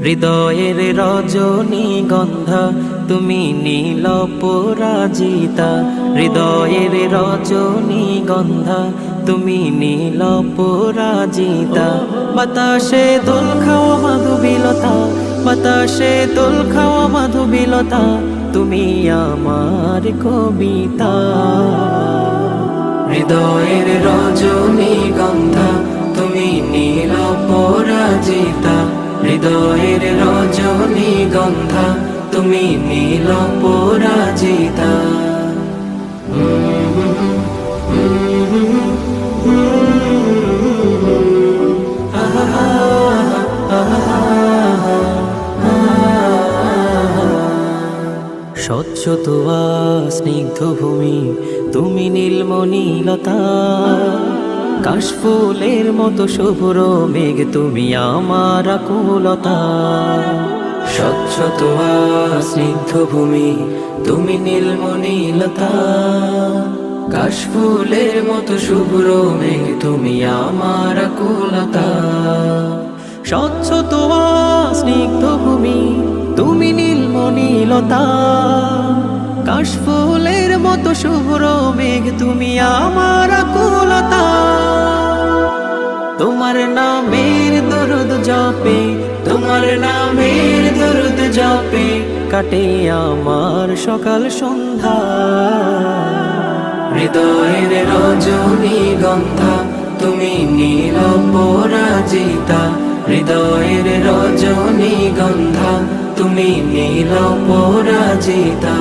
হৃদয়ের রজনীগন্ধা তুমি নীল পরাজিতা, হৃদয়ের রজনীগন্ধা তুমি নীল পরাজিতা। বাতাসে দোল খাওয়া মাধুবিলতা, বাতাসে দোল খাওয়া মাধুবিলতা, তুমি আমার কবিতা। হৃদয়ের রজনীগন্ধা তুমি নীল পরাজিতা, হৃদয়ের রজনীগন্ধা তুমি নীল পরাজিতা। স্বচ্ছ তোয়া স্নিগ্ধ ভূমি তুমি নীলমণিলতা, কাশফুলের মতো শুভ্র মেঘ তুমি আমার আকুলতা। স্বচ্ছ তোয়া স্নিগ্ধ ভূমি তুমি নীলমণিলতা, কাশফুলের মতো শুভ্র মেঘ তুমি আমার আকুলতা। স্বচ্ছ তোয়া স্নিগ্ধ ভূমি তুমি নীলমণিলতা, কাশফুলের মতো শুভ্র মেঘ তুমি আমার আকুলতা। তোমার নামের দরুদ জপে, তোমার নামের দরুদ জপে কাটে আমার সকাল সন্ধ্যা। হৃদয়ের রজনীগন্ধা তুমি নীল পরাজিতা, হৃদয়ের রজনীগন্ধা তুমি নীল পরাজিতা।